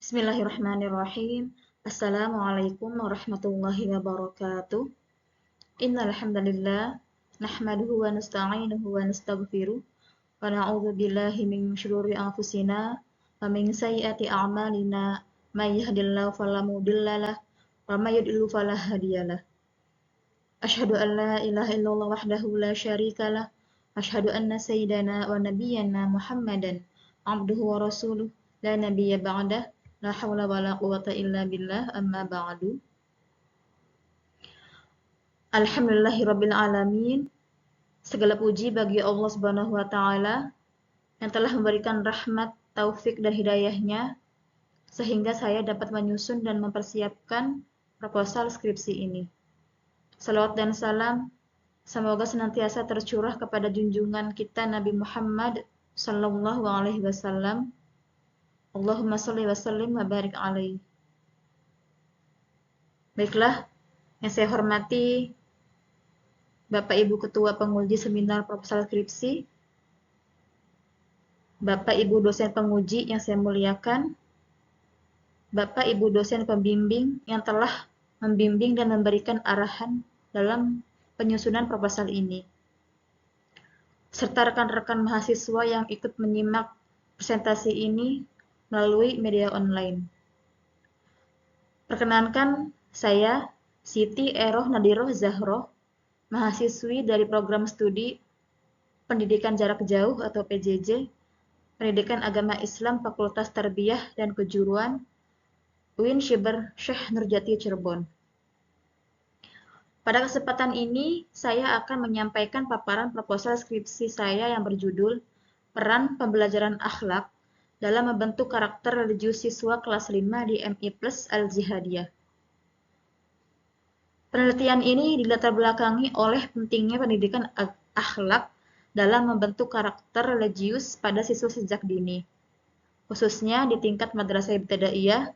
Bismillahirrahmanirrahim. Assalamualaikum warahmatullahi wabarakatuh. Innal hamdalillah nahmaduhu wa nasta'inuhu wa nastaghfiruh wa na'udzu billahi min shururi anfusina wa min sayyiati a'malina may yahdihillahu fala mudhillalah wa may yudhlil fala hadiyalah. Asyhadu an la ilaha illallah wahdahu la syarikalah wa asyhadu anna sayyidana wa nabiyyana Muhammadan abduhu wa rasuluh la nabiyya ba'dah. La haula wala quwata illa billah amma ba'du. Alhamdulillahirabbil alamin. Segala puji bagi Allah Subhanahu wa taala yang telah memberikan rahmat, taufik dan hidayahnya sehingga saya dapat menyusun dan mempersiapkan proposal skripsi ini. Salawat dan salam semoga senantiasa tercurah kepada junjungan kita Nabi Muhammad sallallahu alaihi wasallam. Allahumma sholli wa sallim wa barik alaihi. Baiklah, yang saya hormati Bapak Ibu Ketua Penguji Seminar Proposal Skripsi, Bapak Ibu dosen penguji yang saya muliakan, Bapak Ibu dosen pembimbing yang telah membimbing dan memberikan arahan dalam penyusunan proposal ini, serta rekan-rekan mahasiswa yang ikut menyimak presentasi ini melalui media online. Perkenankan saya Siti Eroh Nadiroh Zahroh, mahasiswi dari program studi Pendidikan Jarak Jauh atau PJJ, Pendidikan Agama Islam Fakultas Tarbiyah dan Kejuruan, UIN Syibr Syekh Nurjati Cirebon. Pada kesempatan ini, saya akan menyampaikan paparan proposal skripsi saya yang berjudul Peran Pembelajaran Akhlak dalam membentuk karakter religius siswa kelas 5 di MI Plus Al-Jihadiyah. Penelitian ini dilatar belakangi oleh pentingnya pendidikan akhlak dalam membentuk karakter religius pada siswa sejak dini. Khususnya di tingkat madrasah ibtidaiyah,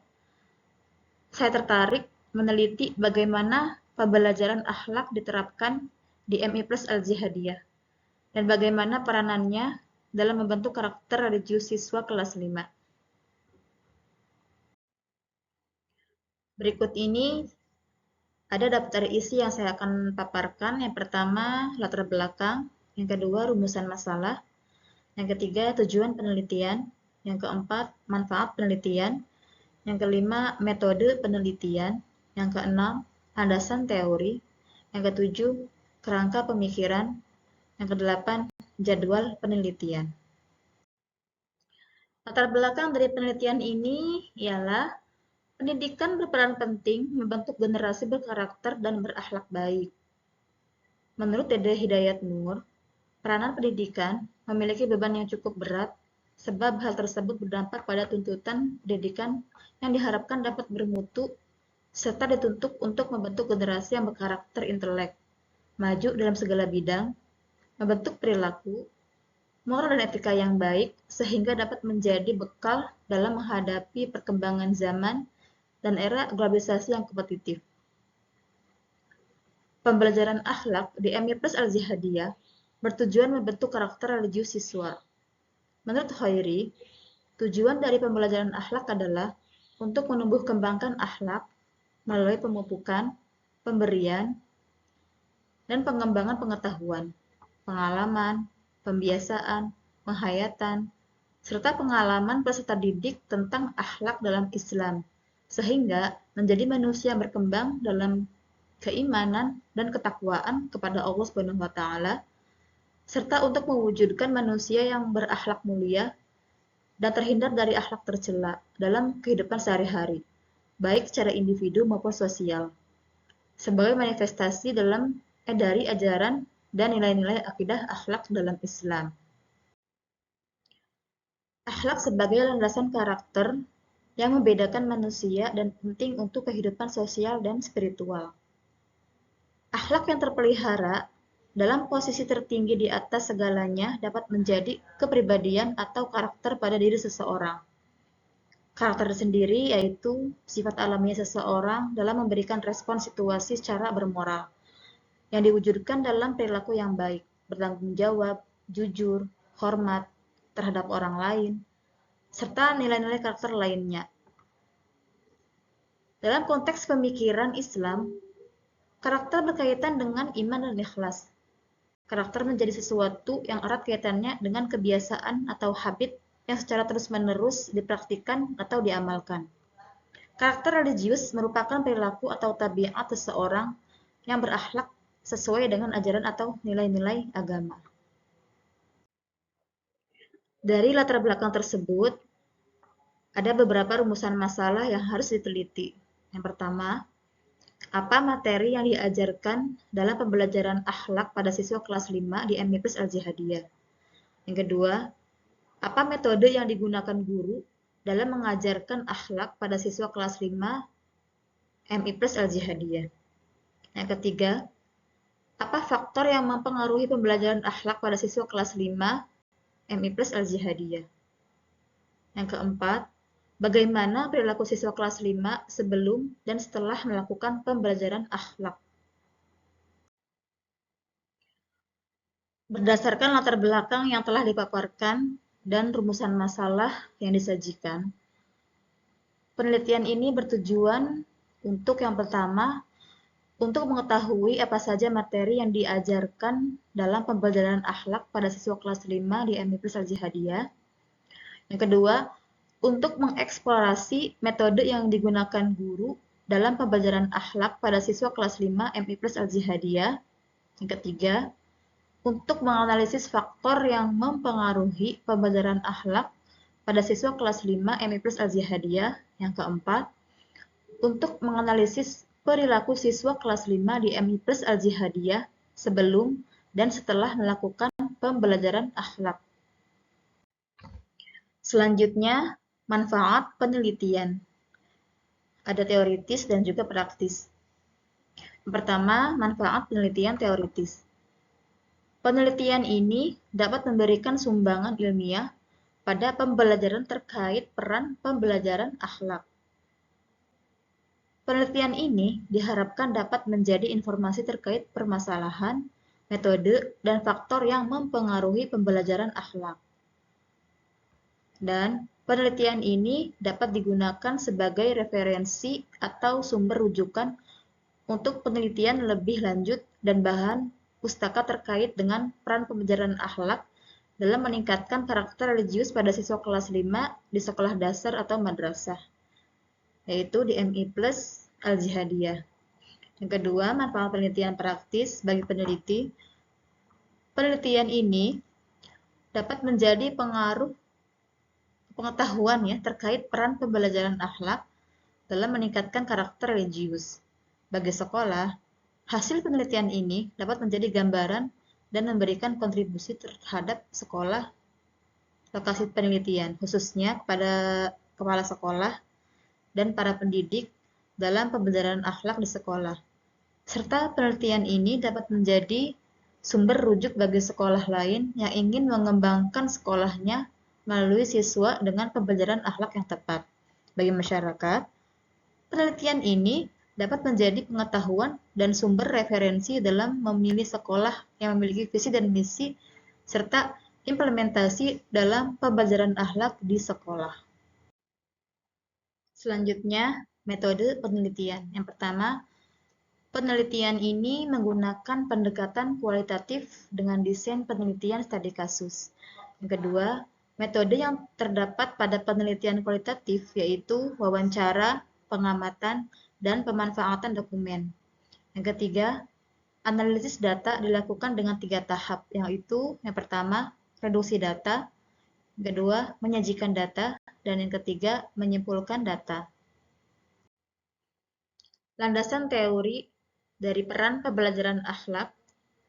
saya tertarik meneliti bagaimana pembelajaran akhlak diterapkan di MI Plus Al-Jihadiyah dan bagaimana peranannya dalam membentuk karakter religius siswa kelas 5. Berikut ini ada daftar isi yang saya akan paparkan. Yang pertama, latar belakang. Yang kedua, rumusan masalah. Yang ketiga, tujuan penelitian. Yang keempat, manfaat penelitian. Yang kelima, metode penelitian. Yang keenam, landasan teori. Yang ketujuh, kerangka pemikiran. Yang kedelapan, jadwal penelitian. Latar belakang dari penelitian ini ialah pendidikan berperan penting membentuk generasi berkarakter dan berakhlak baik. Menurut Dede Hidayat Nur, peranan pendidikan memiliki beban yang cukup berat sebab hal tersebut berdampak pada tuntutan pendidikan yang diharapkan dapat bermutu serta dituntut untuk membentuk generasi yang berkarakter intelek, maju dalam segala bidang, membentuk perilaku, moral dan etika yang baik sehingga dapat menjadi bekal dalam menghadapi perkembangan zaman dan era globalisasi yang kompetitif. Pembelajaran akhlak di MI Plus Al-Jihadiyah bertujuan membentuk karakter religius siswa. Menurut Khairi, tujuan dari pembelajaran akhlak adalah untuk menumbuh kembangkan akhlak melalui pemupukan, pemberian, dan pengembangan pengetahuan, pengalaman, pembiasaan, penghayatan, serta pengalaman peserta didik tentang akhlak dalam Islam, sehingga menjadi manusia yang berkembang dalam keimanan dan ketakwaan kepada Allah Subhanahu wa taala, serta untuk mewujudkan manusia yang berakhlak mulia dan terhindar dari akhlak tercela dalam kehidupan sehari-hari, baik secara individu maupun sosial, sebagai manifestasi dari ajaran dan nilai-nilai akidah akhlak dalam Islam. Akhlak sebagai landasan karakter yang membedakan manusia dan penting untuk kehidupan sosial dan spiritual. Akhlak yang terpelihara dalam posisi tertinggi di atas segalanya dapat menjadi kepribadian atau karakter pada diri seseorang. Karakter sendiri yaitu sifat alamiah seseorang dalam memberikan respon situasi secara bermoral, yang diwujudkan dalam perilaku yang baik, bertanggung jawab, jujur, hormat terhadap orang lain, serta nilai-nilai karakter lainnya. Dalam konteks pemikiran Islam, karakter berkaitan dengan iman dan ikhlas. Karakter menjadi sesuatu yang erat kaitannya dengan kebiasaan atau habit yang secara terus-menerus dipraktikkan atau diamalkan. Karakter religius merupakan perilaku atau tabiat seseorang yang berakhlak sesuai dengan ajaran atau nilai-nilai agama. Dari latar belakang tersebut, ada beberapa rumusan masalah yang harus diteliti. Yang pertama, apa materi yang diajarkan dalam pembelajaran akhlak pada siswa kelas 5 di MI Plus Al-Jihadiyah? Yang kedua, apa metode yang digunakan guru dalam mengajarkan akhlak pada siswa kelas 5 MI Plus Al-Jihadiyah? Yang ketiga, apa faktor yang mempengaruhi pembelajaran akhlak pada siswa kelas 5 MI Plus Al-Jihadiyah? Yang keempat, bagaimana perilaku siswa kelas 5 sebelum dan setelah melakukan pembelajaran akhlak? Berdasarkan latar belakang yang telah dipaparkan dan rumusan masalah yang disajikan, penelitian ini bertujuan untuk yang pertama, untuk mengetahui apa saja materi yang diajarkan dalam pembelajaran akhlak pada siswa kelas 5 di MI Plus Al-Jihadiyah. Yang kedua, untuk mengeksplorasi metode yang digunakan guru dalam pembelajaran akhlak pada siswa kelas 5 MI Plus Al-Jihadiyah. Yang ketiga, untuk menganalisis faktor yang mempengaruhi pembelajaran akhlak pada siswa kelas 5 MI Plus Al-Jihadiyah. Yang keempat, untuk menganalisis perilaku siswa kelas 5 di MI Plus Al-Jihadiyah sebelum dan setelah melakukan pembelajaran akhlak. Selanjutnya, manfaat penelitian. Ada teoritis dan juga praktis. Yang pertama, manfaat penelitian teoritis. Penelitian ini dapat memberikan sumbangan ilmiah pada pembelajaran terkait peran pembelajaran akhlak. Penelitian ini diharapkan dapat menjadi informasi terkait permasalahan, metode, dan faktor yang mempengaruhi pembelajaran akhlak. Dan penelitian ini dapat digunakan sebagai referensi atau sumber rujukan untuk penelitian lebih lanjut dan bahan pustaka terkait dengan peran pembelajaran akhlak dalam meningkatkan karakter religius pada siswa kelas 5 di sekolah dasar atau madrasah, yaitu di MI Plus Al-Jihadiyah. Yang kedua, manfaat penelitian praktis bagi peneliti. Penelitian ini dapat menjadi pengetahuan ya terkait peran pembelajaran akhlak dalam meningkatkan karakter religius. Bagi sekolah, hasil penelitian ini dapat menjadi gambaran dan memberikan kontribusi terhadap sekolah lokasi penelitian, khususnya kepada kepala sekolah dan para pendidik dalam pembelajaran akhlak di sekolah. Serta penelitian ini dapat menjadi sumber rujuk bagi sekolah lain yang ingin mengembangkan sekolahnya melalui siswa dengan pembelajaran akhlak yang tepat. Bagi masyarakat, penelitian ini dapat menjadi pengetahuan dan sumber referensi dalam memilih sekolah yang memiliki visi dan misi serta implementasi dalam pembelajaran akhlak di sekolah. Selanjutnya, metode penelitian. Yang pertama, penelitian ini menggunakan pendekatan kualitatif dengan desain penelitian studi kasus. Yang kedua, metode yang terdapat pada penelitian kualitatif yaitu wawancara, pengamatan, dan pemanfaatan dokumen. Yang ketiga, analisis data dilakukan dengan 3 tahap, yaitu yang pertama, reduksi data, yang kedua, menyajikan data, dan yang ketiga, menyimpulkan data. Landasan teori dari peran pembelajaran akhlak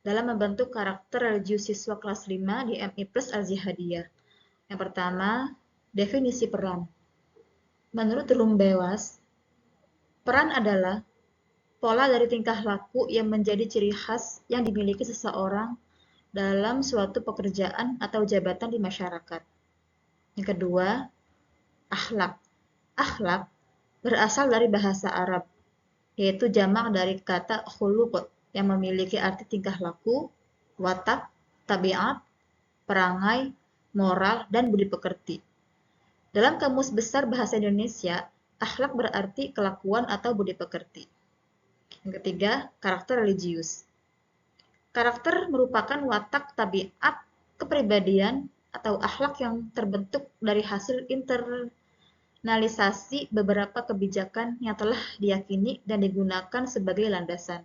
dalam membentuk karakter religius siswa kelas 5 di MI Plus Al-Jihadiyah. Yang pertama, definisi peran. Menurut Rum Bewas, peran adalah pola dari tingkah laku yang menjadi ciri khas yang dimiliki seseorang dalam suatu pekerjaan atau jabatan di masyarakat. Yang kedua, akhlak. Akhlak berasal dari bahasa Arab, yaitu jamak dari kata khuluq yang memiliki arti tingkah laku, watak, tabiat, perangai, moral, dan budi pekerti. Dalam Kamus Besar Bahasa Indonesia, Akhlak berarti kelakuan atau budi pekerti. Yang ketiga, karakter religius. Karakter merupakan watak, tabiat, kepribadian, atau akhlak yang terbentuk dari hasil internalisasi beberapa kebijakan yang telah diyakini dan digunakan sebagai landasan.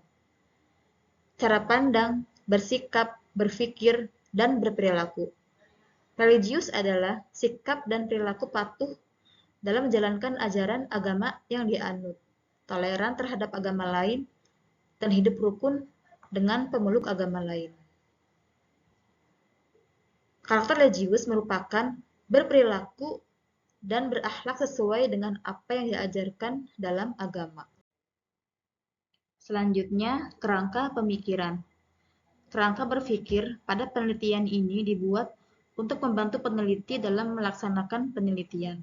Cara pandang, bersikap, berpikir, dan berperilaku. Religius adalah sikap dan perilaku patuh dalam menjalankan ajaran agama yang dianut, toleran terhadap agama lain, dan hidup rukun dengan pemeluk agama lain. Karakter religius merupakan berperilaku dan berakhlak sesuai dengan apa yang diajarkan dalam agama. Selanjutnya, kerangka pemikiran. Kerangka berpikir pada penelitian ini dibuat untuk membantu peneliti dalam melaksanakan penelitian.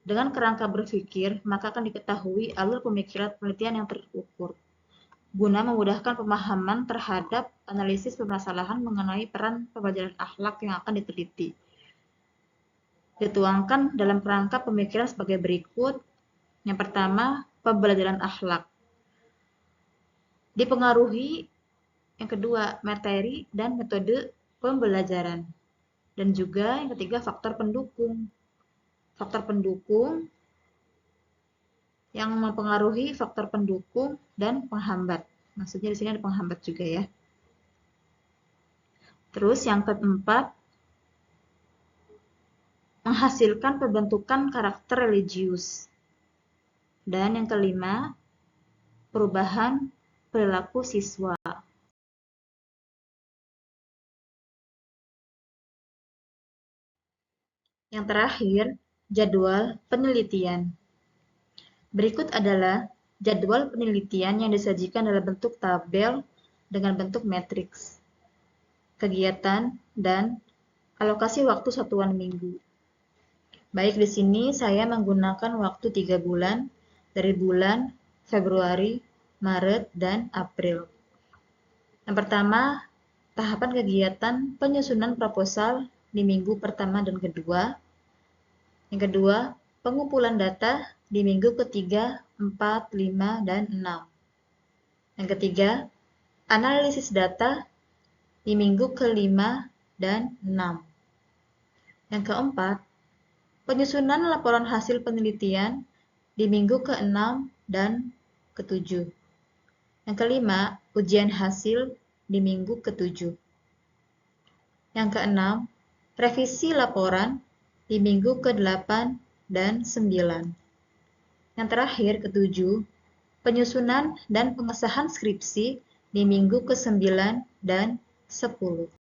Dengan kerangka berpikir, maka akan diketahui alur pemikiran penelitian yang terukur, guna memudahkan pemahaman terhadap analisis permasalahan mengenai peran pembelajaran akhlak yang akan diteliti. Dituangkan dalam kerangka pemikiran sebagai berikut. Yang pertama, pembelajaran akhlak. Dipengaruhi yang kedua, materi dan metode pembelajaran. Dan juga yang ketiga, faktor pendukung. Faktor pendukung yang mempengaruhi faktor pendukung dan penghambat. Maksudnya di sini ada penghambat juga ya. Terus yang keempat, menghasilkan pembentukan karakter religius. Dan yang kelima, perubahan perilaku siswa. Yang terakhir, jadwal penelitian. Berikut adalah jadwal penelitian yang disajikan dalam bentuk tabel dengan bentuk matriks, kegiatan, dan alokasi waktu satuan minggu. Baik, di sini saya menggunakan waktu 3 bulan dari bulan Februari, Maret, dan April. Yang pertama, tahapan kegiatan penyusunan proposal di minggu pertama dan kedua. Yang kedua, pengumpulan data di minggu ketiga, 4, 5, dan 6. Yang ketiga, analisis data di minggu kelima dan 6. Yang keempat, penyusunan laporan hasil penelitian di minggu ke-6 dan ke-7. Yang kelima, ujian hasil di minggu ke-7. Yang keenam, revisi laporan di minggu ke-8 dan 9. Yang terakhir, ke-7, penyusunan dan pengesahan skripsi di minggu ke-9 dan 10.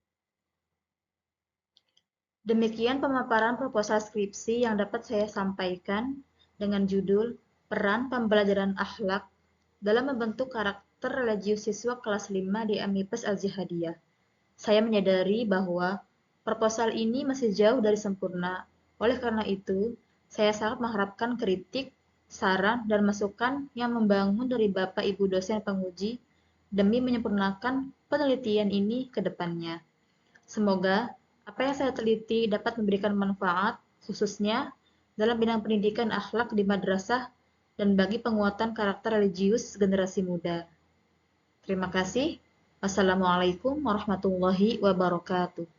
Demikian pemaparan proposal skripsi yang dapat saya sampaikan dengan judul Peran Pembelajaran Akhlak dalam membentuk karakter religius siswa kelas 5 di MIPES Al-Jihadiyah. Saya menyadari bahwa proposal ini masih jauh dari sempurna. Oleh karena itu, saya sangat mengharapkan kritik, saran, dan masukan yang membangun dari Bapak Ibu dosen penguji demi menyempurnakan penelitian ini ke depannya. Semoga apa yang saya teliti dapat memberikan manfaat, khususnya dalam bidang pendidikan akhlak di madrasah dan bagi penguatan karakter religius generasi muda. Terima kasih. Wassalamualaikum warahmatullahi wabarakatuh.